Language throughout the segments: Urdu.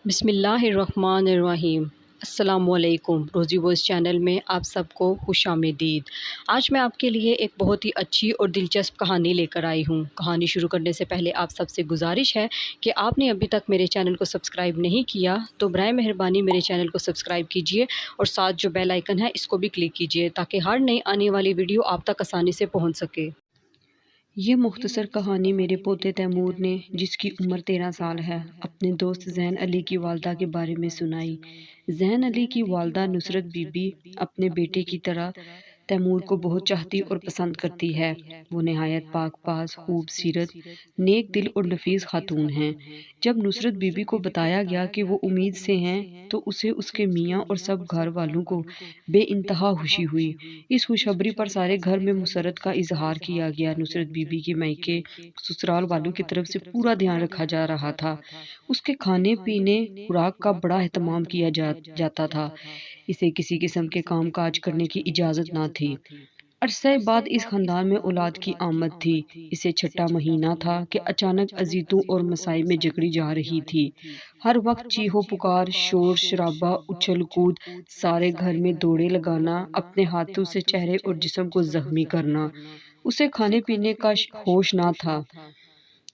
بسم اللہ الرحمن الرحیم۔ السلام علیکم۔ روزی وائس چینل میں آپ سب کو خوش آمدید۔ آج میں آپ کے لیے ایک بہت ہی اچھی اور دلچسپ کہانی لے کر آئی ہوں۔ کہانی شروع کرنے سے پہلے آپ سب سے گزارش ہے کہ آپ نے ابھی تک میرے چینل کو سبسکرائب نہیں کیا تو برائے مہربانی میرے چینل کو سبسکرائب کیجیے اور ساتھ جو بیل آئیکن ہے اس کو بھی کلک کیجیے تاکہ ہر نئی آنے والی ویڈیو آپ تک آسانی سے پہنچ سکے۔ یہ مختصر کہانی میرے پوتے تیمور نے، جس کی عمر 13 سال ہے، اپنے دوست زین علی کی والدہ کے بارے میں سنائی۔ زین علی کی والدہ نصرت بی بی اپنے بیٹے کی طرح تیمور کو بہت چاہتی اور پسند کرتی ہے۔ وہ نہایت پاک باز، خوبصورت، نیک دل اور نفیس خاتون ہیں۔ جب نصرت بی بی کو بتایا گیا کہ وہ امید سے ہیں تو اسے اس کے میاں اور سب گھر والوں کو بے انتہا خوشی ہوئی۔ اس خوشخبری پر سارے گھر میں مسرت کا اظہار کیا گیا۔ نصرت بی بی کے میکے سسرال والوں کی طرف سے پورا دھیان رکھا جا رہا تھا۔ اس کے کھانے پینے خوراک کا بڑا اہتمام کیا جاتا تھا۔ اسے کسی قسم کے کام کاج کرنے کی اجازت نہ تھی۔ عرصے بعد اس خاندان میں اولاد کی آمد تھی۔ اسے چھٹا مہینہ تھا کہ اچانک اذیتوں اور مصائب میں جکڑی جا رہی تھی۔ ہر وقت چیخو پکار، شور شرابہ، اچھل کود، سارے گھر میں دوڑے لگانا، اپنے ہاتھوں سے چہرے اور جسم کو زخمی کرنا۔ اسے کھانے پینے کا ہوش نہ تھا،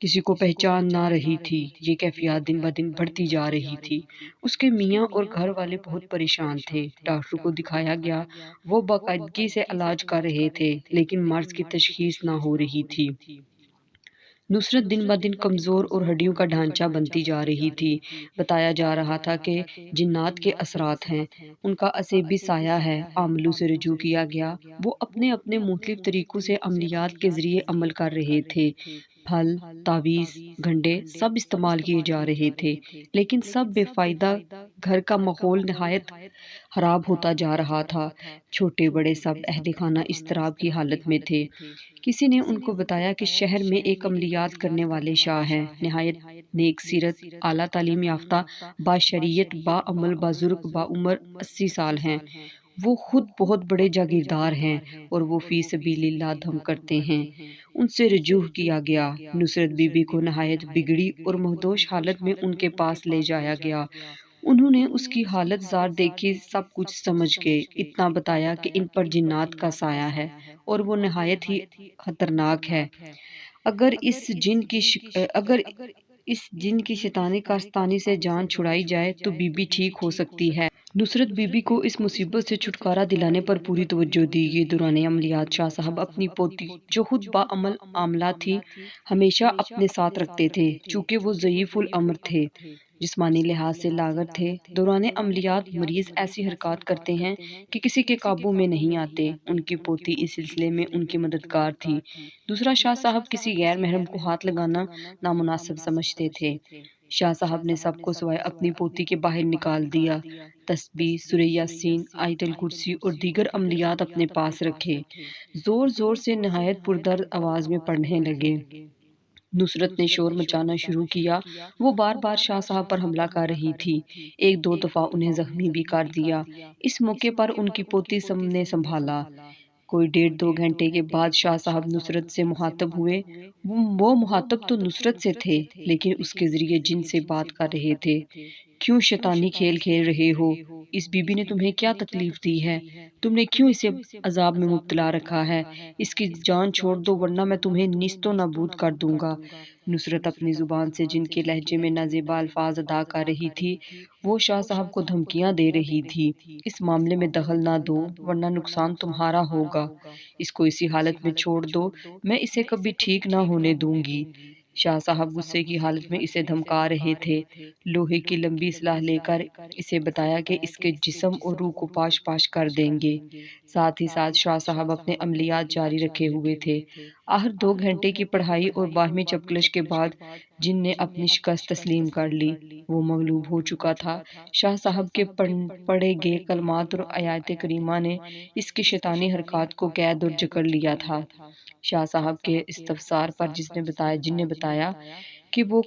کسی کو پہچان نہ رہی تھی۔ یہ کیفیات دن بدن بڑھتی جا رہی تھی۔ اس کے میاں اور گھر والے بہت پریشان تھے۔ ڈاکٹر کو دکھایا گیا، وہ باقاعدگی سے علاج کر رہے تھے لیکن مرض کی تشخیص نہ ہو رہی تھی۔ نصرت دن بدن کمزور اور ہڈیوں کا ڈھانچہ بنتی جا رہی تھی۔ بتایا جا رہا تھا کہ جنات کے اثرات ہیں، ان کا اسیبی سایہ ہے۔ عاملوں سے رجوع کیا گیا، وہ اپنے اپنے مختلف طریقوں سے عملیات کے ذریعے عمل کر رہے تھے۔ پھل، تعویذ، گھنٹے سب استعمال کیے جا رہے تھے لیکن سب بے فائدہ۔ گھر کا ماحول نہایت خراب ہوتا جا رہا تھا۔ چھوٹے بڑے سب اہل خانہ اضطراب کی حالت میں تھے۔ کسی نے ان کو بتایا کہ شہر میں ایک عملیات کرنے والے شاہ ہیں، نہایت نیک سیرت، اعلیٰ تعلیم یافتہ، باشریعت، باعمل، بزرگ، باعمر، 80 سال ہیں۔ وہ خود بہت بڑے جاگیردار ہیں اور وہ فی سبیل اللہ دم کرتے ہیں۔ ان سے رجوع کیا گیا۔ نصرت بی بی کو نہایت بگڑی اور مہدوش حالت میں ان کے پاس لے جایا گیا۔ انہوں نے اس کی حالت زار دیکھی، سب کچھ سمجھ گئے۔ اتنا بتایا کہ ان پر جنات کا سایہ ہے اور وہ نہایت ہی خطرناک ہے۔ اگر اس جن کی شیطانی کارستانی سے جان چھڑائی جائے تو بی بی ٹھیک ہو سکتی ہے۔ نصرت بی بی کو اس مصیبت سے چھٹکارا دلانے پر پوری توجہ دی گئی۔ دوران عملیات شاہ صاحب اپنی پوتی، جو خود باعمل عاملہ تھی، ہمیشہ اپنے ساتھ رکھتے تھے۔ چونکہ وہ ضعیف الامر تھے، جسمانی لحاظ سے لاغر تھے، دوران عملیات مریض ایسی حرکات کرتے ہیں کہ کسی کے قابو میں نہیں آتے۔ ان کی پوتی اس سلسلے میں ان کی مددگار تھی۔ دوسرا، شاہ صاحب کسی غیر محرم کو ہاتھ لگانا نامناسب سمجھتے تھے۔ شاہ صاحب نے سب کو سوائے اپنی پوتی کے باہر نکال دیا۔ تسبیح، سورہ یاسین، آیت الکرسی اور دیگر عملیات اپنے پاس رکھے۔ زور زور سے نہایت پردرد آواز میں پڑھنے لگے۔ نصرت نے شور مچانا شروع کیا۔ وہ بار بار شاہ صاحب پر حملہ کر رہی تھی، ایک دو دفعہ انہیں زخمی بھی کر دیا۔ اس موقع پر ان کی پوتی نے سنبھالا۔ کوئی 1.5-2 گھنٹے کے بعد شاہ صاحب نصرت سے مخاطب ہوئے۔ وہ مخاطب تو نصرت سے تھے لیکن اس کے ذریعے جن سے بات کر رہے تھے۔ کیوں شیطانی کھیل کھیل رہے ہو؟ اس بی بی نے تمہیں کیا تکلیف دی ہے؟ تم نے کیوں اسے عذاب میں مبتلا رکھا ہے؟ اس کی جان چھوڑ دو ورنہ میں تمہیں نیست و نابود کر دوں گا۔ نصرت اپنی زبان سے جن کے لہجے میں نازیبا الفاظ ادا کر رہی تھی، وہ شاہ صاحب کو دھمکیاں دے رہی تھی۔ اس معاملے میں دخل نہ دو ورنہ نقصان تمہارا ہوگا۔ اس کو اسی حالت میں چھوڑ دو، میں اسے کبھی ٹھیک نہ ہونے دوں گی۔ شاہ صاحب غصے کی حالت میں اسے دھمکا رہے تھے۔ لوہے کی لمبی سلاح لے کر اسے بتایا کہ اس کے جسم اور روح کو پاش پاش کر دیں گے۔ ساتھ ہی ساتھ شاہ صاحب اپنے عملیات جاری رکھے ہوئے تھے۔ آخر 2 گھنٹے کی پڑھائی اور باہمی چپکلش کے بعد جن نے اپنی شکست تسلیم کر لی۔ وہ مغلوب ہو چکا تھا۔ شاہ صاحب کے پڑھے گئے کلمات اور آیات کریمہ نے اس کی شیطانی حرکات کو قید اور جکڑ لیا تھا۔ شاہ صاحب کے استفسار پر جن نے بتایا کہ وہ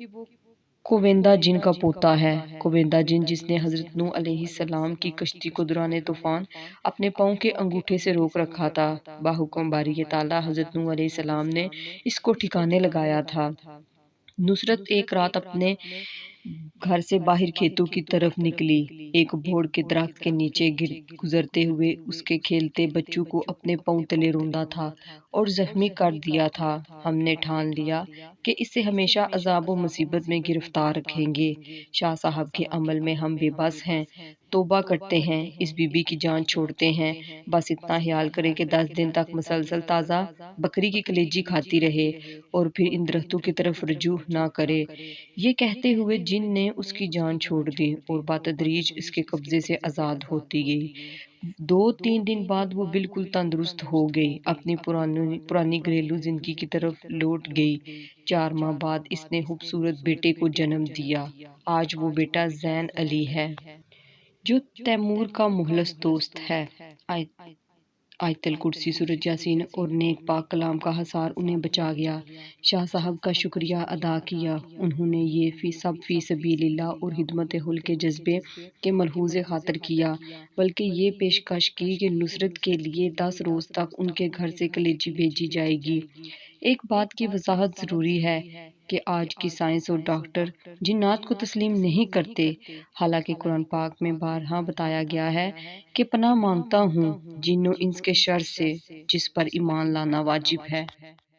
کوویندہ جن کا پوتا ہے۔ کوویندہ جن جس نے حضرت نوح علیہ السلام کی کشتی کو دوران طوفان اپنے پاؤں کے انگوٹھے سے روک رکھا تھا۔ باحکم باری تعالیٰ حضرت نوح علیہ السلام نے اس کو ٹھکانے لگایا تھا۔ نصرت ایک رات اپنے گھر سے باہر کھیتوں کی طرف نکلی۔ ایک بوڑ کے درخت کے نیچے گزرتے ہوئے اس کے کھیلتے بچوں کو اپنے پاؤں تلے روندا تھا اور زخمی کر دیا تھا۔ ہم نے ٹھان لیا کہ اسے ہمیشہ عذاب و مصیبت میں گرفتار رکھیں گے۔ شاہ صاحب کے عمل میں ہم بے بس ہیں، توبہ کرتے ہیں، اس بی بی کی جان چھوڑتے ہیں۔ بس اتنا خیال کریں کہ 10 دن تک مسلسل تازہ بکری کی کلیجی کھاتی رہے اور پھر ان درختوں کی طرف رجوع نہ کرے۔ یہ کہتے ہوئے جن نے اس کی جان چھوڑ دی اور بتدریج اس کے قبضے سے آزاد ہوتی گئی۔ 2-3 دن بعد وہ بالکل تندرست ہو گئی، اپنی پرانی گھریلو زندگی کی طرف لوٹ گئی۔ 4 ماہ بعد اس نے خوبصورت بیٹے کو جنم دیا۔ آج وہ بیٹا زین علی ہے، جو تیمور کا مخلص دوست ہے۔ آیت الکرسی، سورۃ یاسین اور نیک پاک کلام کا حصار انہیں بچا گیا۔ شاہ صاحب کا شکریہ ادا کیا۔ انہوں نے یہ سب فی سبیل اللہ اور خدمت خلق کے جذبے کے ملحوظ خاطر کیا، بلکہ یہ پیشکش کی کہ نصرت کے لیے 10 روز تک ان کے گھر سے کلیجی بھیجی جائے گی۔ ایک بات کی وضاحت ضروری ہے کہ آج کی سائنس اور ڈاکٹر جنات کو تسلیم نہیں کرتے، حالانکہ قرآن پاک میں بارہا بتایا گیا ہے کہ پناہ مانگتا ہوں جن و انس کے شر سے، جس پر ایمان لانا واجب ہے۔